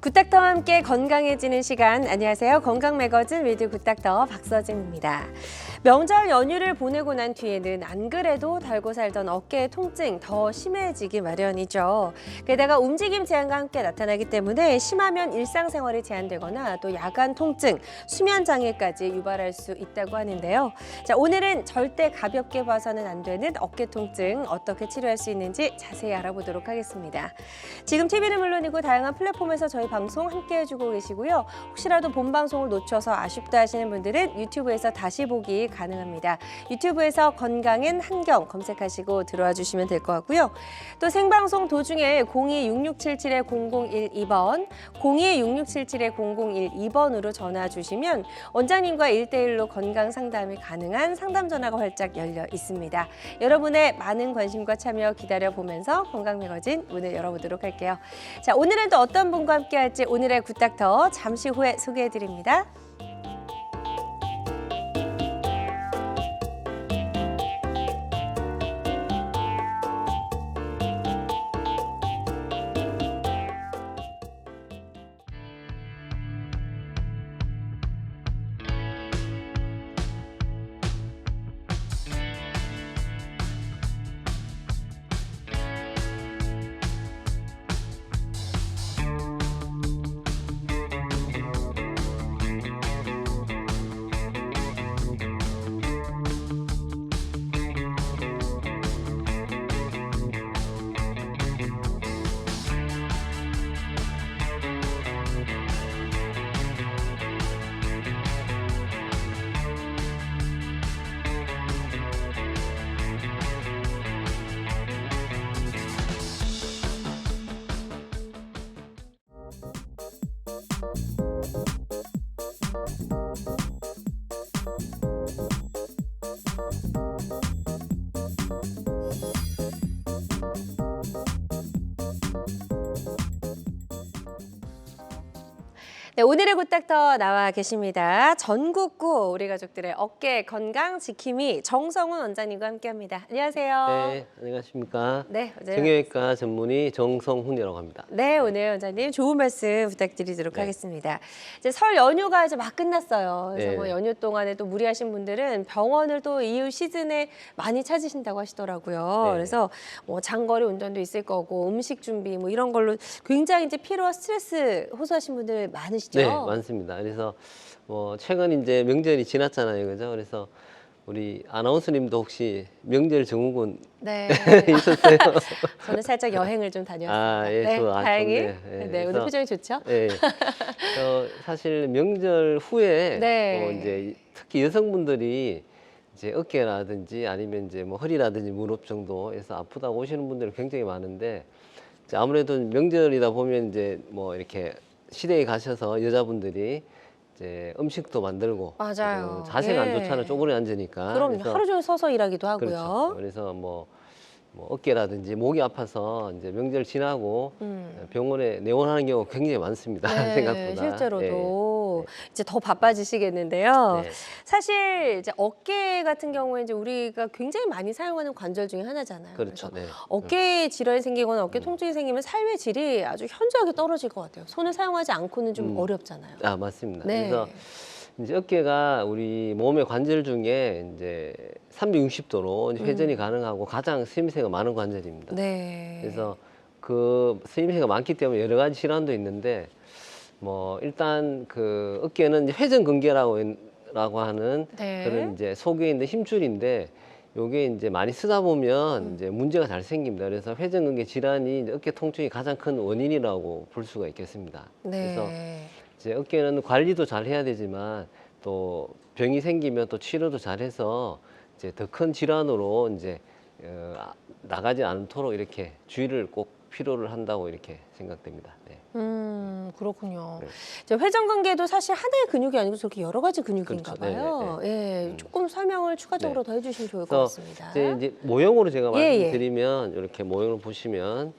굿닥터와 함께 건강해지는 시간. 안녕하세요. 건강매거진 위드 굿닥터 박서진입니다. 명절 연휴를 보내고 난 뒤에는 안 그래도 달고 살던 어깨의 통증 더 심해지기 마련이죠. 게다가 움직임 제한과 함께 나타나기 때문에 심하면 일상생활이 제한되거나 또 야간 통증, 수면 장애까지 유발할 수 있다고 하는데요. 자, 오늘은 절대 가볍게 봐서는 안 되는 어깨 통증 어떻게 치료할 수 있는지 자세히 알아보도록 하겠습니다. 지금 TV는 물론이고 다양한 플랫폼에서 저희 방송 함께 해주고 계시고요. 혹시라도 본 방송을 놓쳐서 아쉽다 하시는 분들은 유튜브에서 다시 보기 가능합니다. 유튜브에서 건강엔 한경 검색하시고 들어와 주시면 될 것 같고요. 또 생방송 도중에 02-6677-0012번, 02-6677-0012번으로 전화 주시면 원장님과 1대1로 건강 상담이 가능한 상담 전화가 활짝 열려 있습니다. 여러분의 많은 관심과 참여 기다려보면서 건강매거진 문을 열어보도록 할게요. 자, 오늘은 또 어떤 분과 함께 할지 오늘의 굿닥터 잠시 후에 소개해드립니다. 네, 오늘의 굿닥터 나와 계십니다. 전국구 우리 가족들의 어깨 건강 지킴이 정성훈 원장님과 함께합니다. 안녕하세요. 네, 안녕하십니까. 네, 정형외과 전문의 정성훈이라고 합니다. 네, 오늘 원장님 좋은 말씀 부탁드리도록 하겠습니다. 이제 설 연휴가 이제 막 끝났어요. 그래서 네. 뭐 연휴 동안에 또 무리하신 분들은 병원을 또 이후 시즌에 많이 찾으신다고 하시더라고요. 네. 그래서 뭐 장거리 운전도 있을 거고 음식 준비 뭐 이런 걸로 굉장히 이제 피로와 스트레스 호소하신 분들 많으시죠? 네, 많습니다. 그래서 뭐 최근 이제 명절이 지났잖아요, 그죠? 그래서 우리 아나운서님도 혹시 명절 증후군 네. 있었어요? 저는 살짝 여행을 좀 다녀왔습니다. 아, 예, 네, 다행히. 좋네. 예, 네, 그래서, 오늘 표정이 좋죠? 예. 사실 명절 후에 네. 이제 특히 여성분들이 이제 어깨라든지 아니면 이제 뭐 허리라든지 무릎 정도에서 아프다고 오시는 분들이 굉장히 많은데 이제 아무래도 명절이다 보면 이제 뭐 이렇게 시댁에 가셔서 여자분들이 이제 음식도 만들고 맞아요. 자세가 예. 안 좋잖아요. 쪼그려 앉으니까. 그럼 그래서 하루 종일 서서 일하기도 하고요. 그렇죠. 그래서 뭐 어깨라든지 목이 아파서 이제 명절 지나고 병원에 내원하는 경우가 굉장히 많습니다. 네, 생각보다. 실제로도 이제 더 바빠지시겠는데요. 네. 사실 이제 어깨 같은 경우에 이제 우리가 굉장히 많이 사용하는 관절 중에 하나잖아요. 그렇죠. 그래서 네. 어깨 질환이 생기거나 어깨 통증이 생기면 삶의 질이 아주 현저하게 떨어질 것 같아요. 손을 사용하지 않고는 좀 어렵잖아요. 아, 맞습니다. 네. 그래서 이제 어깨가 우리 몸의 관절 중에 이제 360도로 회전이 가능하고 가장 스임새가 많은 관절입니다. 네. 그래서 그 스임새가 많기 때문에 여러 가지 질환도 있는데 뭐 일단 그 어깨는 이제 회전근개라고 하는 네. 그런 이제 속에 있는 힘줄인데 요게 이제 많이 쓰다 보면 이제 문제가 잘 생깁니다. 그래서 회전근개 질환이 이제 어깨 통증이 가장 큰 원인이라고 볼 수가 있겠습니다. 그래서 네. 이제 어깨는 관리도 잘 해야 되지만 또 병이 생기면 또 치료도 잘해서 이제 더 큰 질환으로 이제 나가지 않도록 이렇게 주의를 꼭 필요를 한다고 이렇게 생각됩니다. 네. 그렇군요. 네. 이제 회전근개도 사실 하나의 근육이 아니고 저렇게 여러 가지 근육인가 그렇죠. 봐요. 예, 조금 설명을 추가적으로 더 해주시면 좋을 것 그래서 같습니다. 이제 모형으로 제가 예, 예. 말씀드리면 이렇게 모형을 보시면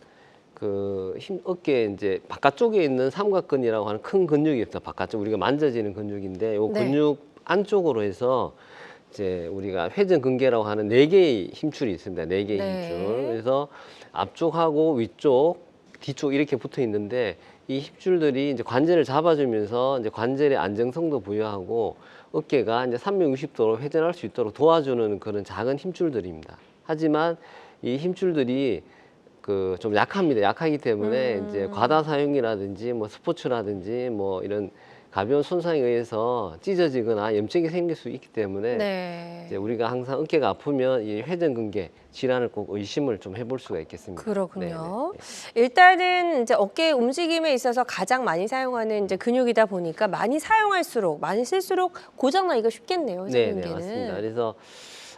그 어깨 이제 바깥쪽에 있는 삼각근이라고 하는 큰 근육이 있어요. 바깥쪽 우리가 만져지는 근육인데 이 네. 근육 안쪽으로 해서 이제 우리가 회전근개라고 하는 4개의 힘줄이 있습니다. 4개의 네. 힘줄. 그래서 앞쪽하고 위쪽, 뒤쪽 이렇게 붙어 있는데 이 힘줄들이 이제 관절을 잡아주면서 이제 관절의 안정성도 부여하고 어깨가 이제 360도로 회전할 수 있도록 도와주는 그런 작은 힘줄들입니다. 하지만 이 힘줄들이 그 좀 약합니다. 약하기 때문에 이제 과다 사용이라든지 뭐 스포츠라든지 뭐 이런 가벼운 손상에 의해서 찢어지거나 염증이 생길 수 있기 때문에 네. 이제 우리가 항상 어깨가 아프면 이 회전근개 질환을 꼭 의심을 좀 해볼 수가 있겠습니다. 그렇군요. 네네. 일단은 이제 어깨 움직임에 있어서 가장 많이 사용하는 이제 근육이다 보니까 많이 사용할수록 많이 쓸수록 고장 나기가 쉽겠네요. 네, 회전근개는. 맞습니다. 그래서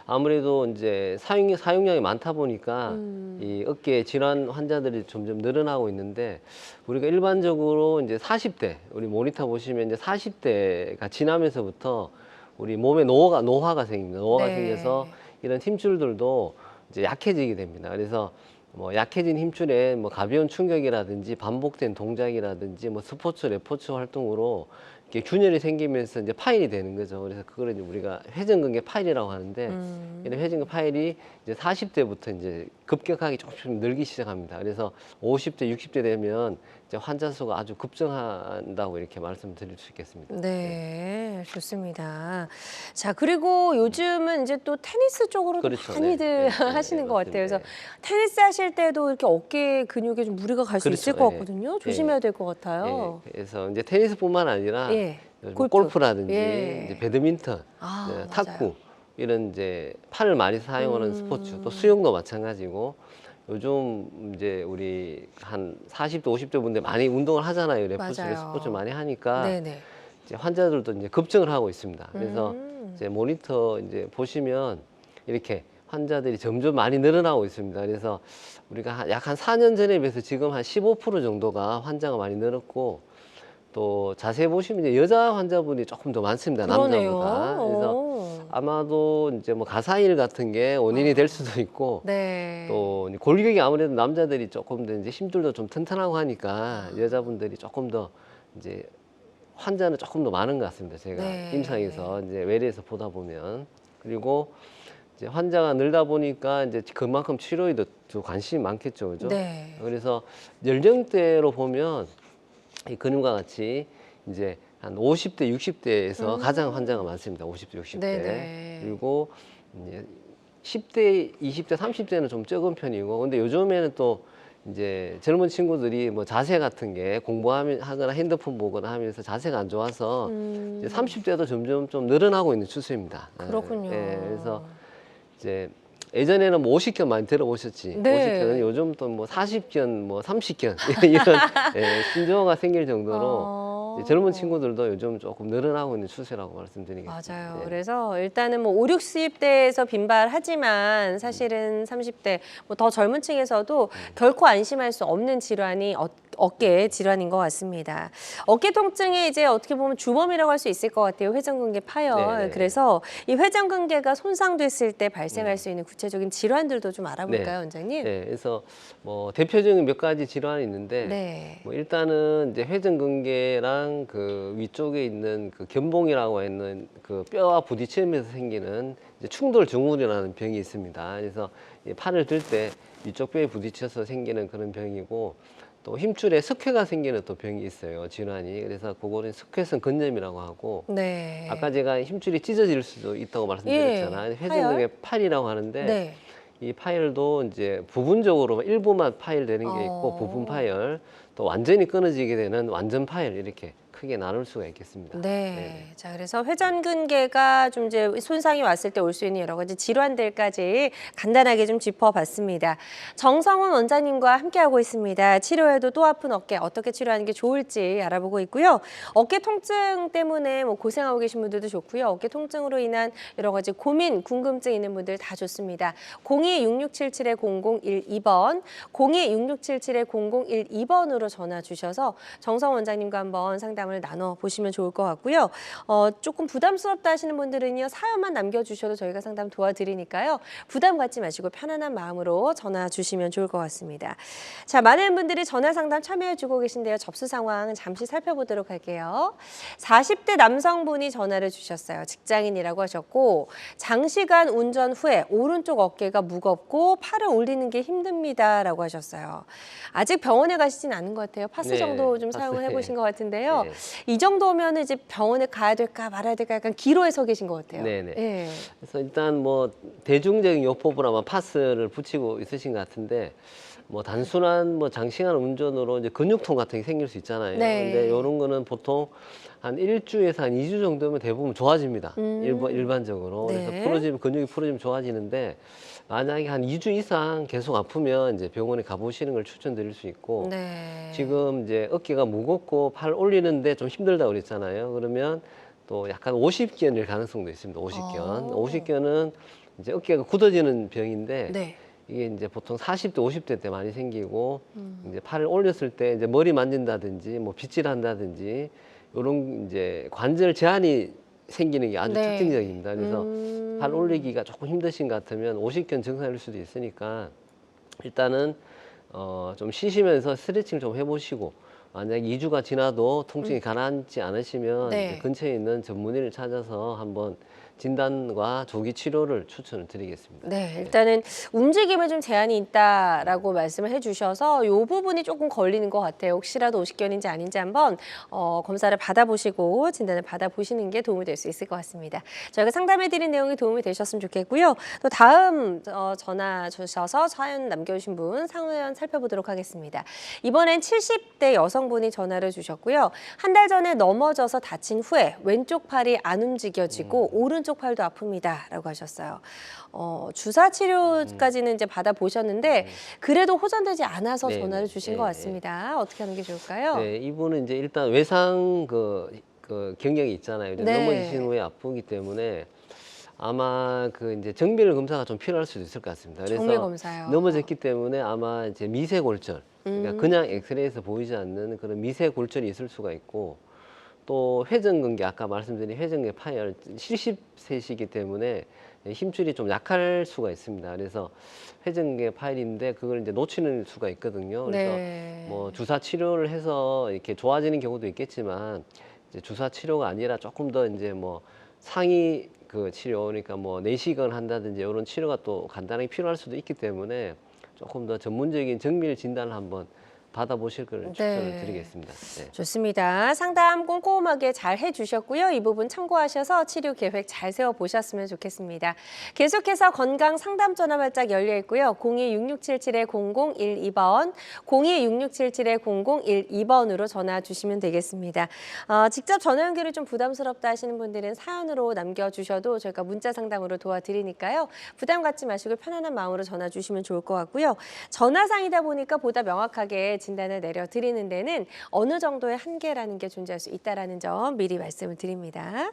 아무래도 이제 사용량이 많다 보니까 이 어깨 질환 환자들이 점점 늘어나고 있는데 우리가 일반적으로 이제 40대 우리 모니터 보시면 이제 40대가 지나면서부터 우리 몸에 노화가 생깁니다. 노화가 네. 생겨서 이런 힘줄들도 이제 약해지게 됩니다. 그래서 뭐 약해진 힘줄에 뭐 가벼운 충격이라든지 반복된 동작이라든지 뭐 스포츠, 레포츠 활동으로 이렇게 균열이 생기면서 이제 파일이 되는 거죠. 그래서 그거를 이제 우리가 회전근개 파일이라고 하는데 이런 회전근개 파일이 이제 40대부터 이제 급격하게 조금씩 늘기 시작합니다. 그래서 50대, 60대 되면 이제 환자 수가 아주 급증한다고 이렇게 말씀드릴 수 있겠습니다. 네, 좋습니다. 자, 그리고 요즘은 이제 또 테니스 쪽으로 그렇죠. 많이들 네. 하시는 것 같아요. 그래서 맞습니다. 테니스 하실 때도 이렇게 어깨 근육에 좀 무리가 갈 수 그렇죠. 있을 것 예. 같거든요. 예. 조심해야 될 것 같아요. 그래서 이제 테니스뿐만 아니라 예. 요즘 골프. 골프라든지 예. 이제 배드민턴, 아, 네, 맞아요. 탁구 이런 이제 팔을 많이 사용하는 스포츠, 또 수영도 마찬가지고 요즘 이제 우리 한 40대, 50대 분들 많이 운동을 하잖아요. 레포츠, 맞아요. 스포츠 많이 하니까 네네. 이제 환자들도 이제 급증을 하고 있습니다. 그래서 음. 이제 모니터 이제 보시면 이렇게 환자들이 점점 많이 늘어나고 있습니다. 그래서 우리가 약 한 4년 전에 비해서 지금 한 15% 정도가 환자가 많이 늘었고 또 자세히 보시면 이제 여자 환자분이 조금 더 많습니다. 그러네요. 남자보다. 그래서 오. 아마도 이제 뭐 가사일 같은 게 원인이 될 수도 있고 네. 또 골격이 아무래도 남자들이 조금 더 이제 힘줄도 좀 튼튼하고 하니까 여자분들이 조금 더 이제 환자는 조금 더 많은 것 같습니다. 제가 네. 임상에서 이제 외래에서 보다 보면 그리고 이제 환자가 늘다 보니까 이제 그만큼 치료에도 또 관심이 많겠죠, 그죠? 네. 그래서 연령대로 보면 이 근육과 같이 이제 한 50대, 60대에서 가장 환자가 많습니다. 50대, 60대. 네네. 그리고 이제 10대, 20대, 30대는 좀 적은 편이고, 근데 요즘에는 또 이제 젊은 친구들이 뭐 자세 같은 게 공부하거나 핸드폰 보거나 하면서 자세가 안 좋아서 이제 30대도 점점 좀 늘어나고 있는 추세입니다. 그렇군요. 그래서 이제 예전에는 뭐 50견 많이 들어보셨지. 네. 50견은 요즘 또 뭐 40견, 뭐 30견 이런 신조어가 생길 정도로 이제 젊은 친구들도 요즘 조금 늘어나고 있는 추세라고 말씀드리겠습니다. 맞아요. 네. 그래서 일단은 뭐 5, 60대에서 빈발하지만 사실은 30대 뭐 더 젊은 층에서도 결코 안심할 수 없는 질환이 어깨 질환인 것 같습니다. 어깨 통증이 이제 어떻게 보면 주범이라고 할 수 있을 것 같아요. 회전근개 파열. 네네. 그래서 이 회전근개가 손상됐을 때 발생할 수 있는 구체적인 질환들도 좀 알아볼까요, 원장님? 네, 그래서 뭐 대표적인 몇 가지 질환이 있는데 네. 뭐 일단은 이제 회전근개랑 그 위쪽에 있는 그 견봉이라고 하는 그 뼈와 부딪히면서 생기는 이제 충돌 증후군이라는 병이 있습니다. 그래서 이 팔을 들 때 위쪽 뼈에 부딪혀서 생기는 그런 병이고 또 힘줄에 석회가 생기는 또 병이 있어요. 질환이. 그래서 그거는 석회성 근염이라고 하고 네. 아까 제가 힘줄이 찢어질 수도 있다고 말씀드렸잖아요. 예, 회전근개 팔이라고 하는데 네. 이 파열도 이제 부분적으로 일부만 파열되는 게 있고 부분 파열, 또 완전히 끊어지게 되는 완전 파열 이렇게 크게 나눌 수가 있겠습니다. 네. 자, 그래서 회전근개가 좀 이제 손상이 왔을 때 올 수 있는 여러 가지 질환들까지 간단하게 좀 짚어봤습니다. 정성훈 원장님과 함께하고 있습니다. 치료해도 또 아픈 어깨 어떻게 치료하는 게 좋을지 알아보고 있고요. 어깨 통증 때문에 뭐 고생하고 계신 분들도 좋고요. 어깨 통증으로 인한 여러 가지 고민, 궁금증 있는 분들 다 좋습니다. 02-6677-0012번, 02-6677-0012번으로 전화 주셔서 정성훈 원장님과 한번 상담을 상담을 나눠보시면 좋을 것 같고요. 조금 부담스럽다 하시는 분들은요. 사연만 남겨주셔도 저희가 상담 도와드리니까요. 부담 갖지 마시고 편안한 마음으로 전화 주시면 좋을 것 같습니다. 자, 많은 분들이 전화 상담 참여해주고 계신데요. 접수 상황 잠시 살펴보도록 할게요. 40대 남성분이 전화를 주셨어요. 직장인이라고 하셨고 장시간 운전 후에 오른쪽 어깨가 무겁고 팔을 올리는 게 힘듭니다라고 하셨어요. 아직 병원에 가시진 않은 것 같아요. 파스 네, 정도 좀 파스. 사용을 해보신 것 같은데요. 네. 이 정도면 이제 병원에 가야 될까 말아야 될까 약간 기로에 서 계신 것 같아요. 네네. 예. 그래서 일단 뭐 대중적인 요법으로 아마 파스를 붙이고 있으신 것 같은데 뭐 단순한 뭐 장시간 운전으로 이제 근육통 같은 게 생길 수 있잖아요. 네. 근데 이런 거는 보통 한 1주에서 한 2주 정도면 대부분 좋아집니다. 일반적으로. 네. 그래서 풀어지면 근육이 풀어지면 좋아지는데 만약에 한 2주 이상 계속 아프면 이제 병원에 가보시는 걸 추천드릴 수 있고 네. 지금 이제 어깨가 무겁고 팔 올리는데 좀 힘들다고 그랬잖아요. 그러면 또 약간 오십견일 가능성도 있습니다. 오십견. 오십견은 이제 어깨가 굳어지는 병인데 네. 이게 이제 보통 40대, 50대 때 많이 생기고 이제 팔을 올렸을 때 이제 머리 만진다든지 뭐 빗질한다든지 이런 이제 관절 제한이 생기는 게 아주 네. 특징적입니다. 그래서 팔 올리기가 조금 힘드신 것 같으면 오십견 증상일 수도 있으니까 일단은 좀 쉬시면서 스트레칭 좀 해보시고 만약에 2주가 지나도 통증이 가라앉지 않으시면 네. 이제 근처에 있는 전문의를 찾아서 한번 진단과 조기 치료를 추천을 드리겠습니다. 네, 일단은 움직임에 좀 제한이 있다라고 말씀을 해주셔서 이 부분이 조금 걸리는 것 같아요. 혹시라도 오십견인지 아닌지 한번 검사를 받아보시고 진단을 받아보시는 게 도움이 될 수 있을 것 같습니다. 저희가 상담해드린 내용이 도움이 되셨으면 좋겠고요. 또 다음 전화 주셔서 사연 남겨주신 분 상담 살펴보도록 하겠습니다. 이번엔 70대 여성분이 전화를 주셨고요. 한 달 전에 넘어져서 다친 후에 왼쪽 팔이 안 움직여지고 오른쪽 팔도 아픕니다라고 하셨어요. 주사 치료까지는 이제 받아보셨는데 그래도 호전되지 않아서 네, 전화를 네. 주신 네, 것 네. 같습니다. 어떻게 하는 게 좋을까요? 네, 이분은 이제 일단 외상 그 경력이 있잖아요. 이제 네. 넘어지신 후에 아프기 때문에 아마 그 이제 정밀 검사가 좀 필요할 수도 있을 것 같습니다. 그래서 정밀 검사요. 넘어졌기 때문에 아마 이제 미세골절, 그러니까 그냥 엑스레이에서 보이지 않는 그런 미세골절이 있을 수가 있고 또 회전근개 아까 말씀드린 회전근개 파열 70세시기 때문에 힘줄이 좀 약할 수가 있습니다. 그래서 회전근개 파열인데 그걸 이제 놓치는 수가 있거든요. 그래서 네. 뭐 주사 치료를 해서 이렇게 좋아지는 경우도 있겠지만 이제 주사 치료가 아니라 조금 더 이제 뭐 상위 그 치료 그러니까 뭐 내시경 한다든지 이런 치료가 또 간단하게 필요할 수도 있기 때문에 조금 더 전문적인 정밀 진단을 한번 받아보실 걸 추천을 네. 드리겠습니다. 네. 좋습니다. 상담 꼼꼼하게 잘 해주셨고요. 이 부분 참고하셔서 치료 계획 잘 세워보셨으면 좋겠습니다. 계속해서 건강 상담 전화 발짝 열려 있고요. 02-6677-0012번, 02-6677-0012번으로 전화 주시면 되겠습니다. 직접 전화 연결이 좀 부담스럽다 하시는 분들은 사연으로 남겨주셔도 저희가 문자 상담으로 도와드리니까요. 부담 갖지 마시고 편안한 마음으로 전화 주시면 좋을 것 같고요. 전화상이다 보니까 보다 명확하게 진단을 내려드리는 데는 어느 정도의 한계라는 게 존재할 수 있다는 점 미리 말씀을 드립니다.